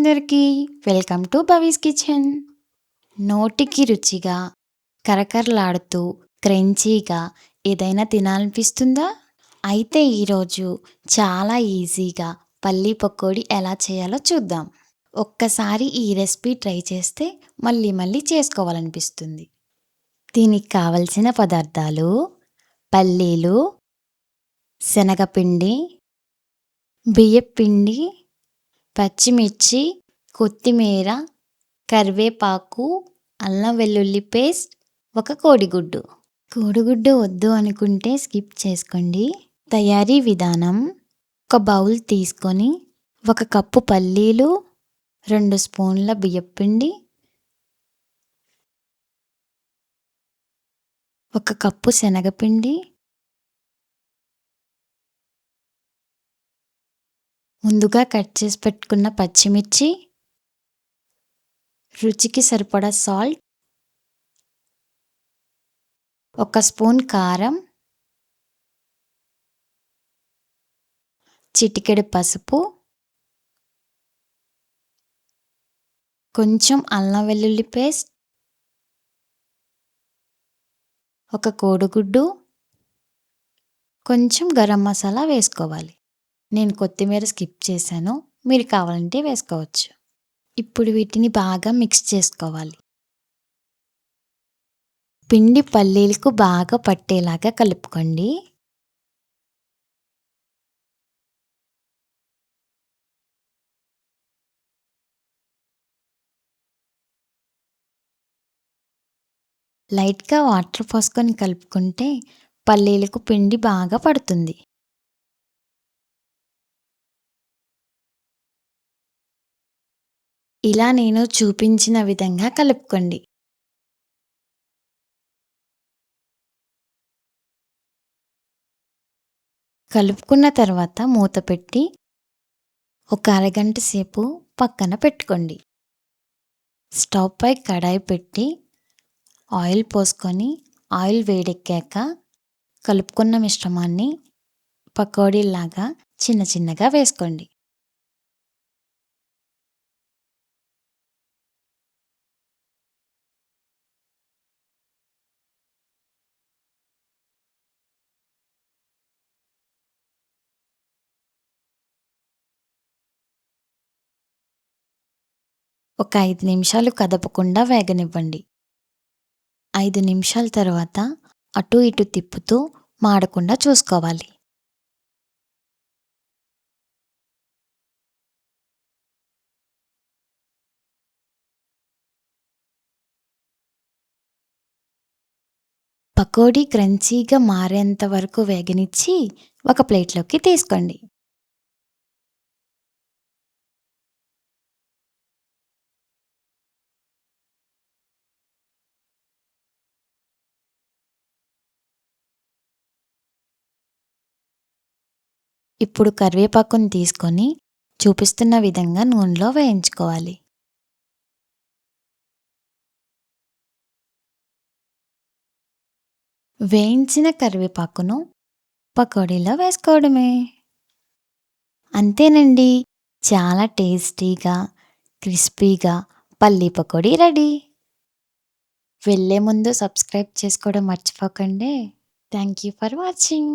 అందరికీ welcome to Bhavish kitchen. నోటికి రుచిగా, కరకరలాడుతూ, క్రంచీగా ఏదైనా తినాలనిపిస్తుందా? అయితే ఈరోజు చాలా ఈజీగా పల్లీ పకోడీ ఎలా చేయాలో చూద్దాం. ఒక్కసారి ఈ రెసిపీ ట్రై చేస్తే మళ్ళీ మళ్ళీ చేసుకోవాలనిపిస్తుంది. దీనికి కావలసిన పదార్థాలు: పల్లీలు, శనగపిండి, బియ్యపిండి, పచ్చిమిర్చి, కొత్తిమీర, కరివేపాకు, అల్లం వెల్లుల్లి పేస్ట్, ఒక కోడిగుడ్డు. కోడిగుడ్డు వద్దు అనుకుంటే స్కిప్ చేసుకోండి. తయారీ విధానం: ఒక బౌల్ తీసుకొని 1 కప్పు పల్లీలు, 2 స్పూన్ల బియ్యపిండి, 1 కప్పు శనగపిండి, ముందుగా కట్ చేసి పెట్టుకున్న పచ్చిమిర్చి, రుచికి సరిపడా సాల్ట్, 1 స్పూన్ కారం, చిటికెడు పసుపు, కొంచెం అల్లం వెల్లుల్లి పేస్ట్, 1 కోడిగుడ్డు, కొంచెం గరం మసాలా వేసుకోవాలి. నేను కొత్తిమీర స్కిప్ చేశాను, మీరు కావాలంటే వేసుకోవచ్చు. ఇప్పుడు వీటిని బాగా మిక్స్ చేసుకోవాలి. పిండి పల్లీలకు బాగా పట్టేలాగా కలుపుకోండి. లైట్గా వాటర్ పోసుకొని కలుపుకుంటే పల్లీలకు పిండి బాగా పడుతుంది. ఇలా నేను చూపించిన విధంగా కలుపుకోండి. కలుపుకున్న తర్వాత మూత పెట్టి ఒక అరగంట సేపు పక్కన పెట్టుకోండి. స్టవ్ పై కడాయి పెట్టి ఆయిల్ పోసుకొని ఆయిల్ వేడెక్కాక కలుపుకున్న మిశ్రమాన్ని పకోడీలాగా చిన్న చిన్నగా వేసుకోండి. ఒక 5 నిమిషాలు కదపకుండా వేగనివ్వండి. 5 నిమిషాల తర్వాత అటు ఇటు తిప్పుతూ మాడకుండా చూసుకోవాలి. పకోడీ క్రంచీగా మారేంత వరకు వేగనిచ్చి ఒక ప్లేట్లోకి తీసుకోండి. ఇప్పుడు కరివేపాకుని తీసుకొని చూపిస్తున్న విధంగా నూనెలో వేయించుకోవాలి. వేయించిన కరివేపాకును పకోడీలో వేసుకోవడమే. అంతేనండి, చాలా టేస్టీగా, క్రిస్పీగా పల్లీ పకోడీ రెడీ. వెళ్ళే ముందు సబ్స్క్రైబ్ చేసుకోవడం మర్చిపోకండి. Thank you for watching.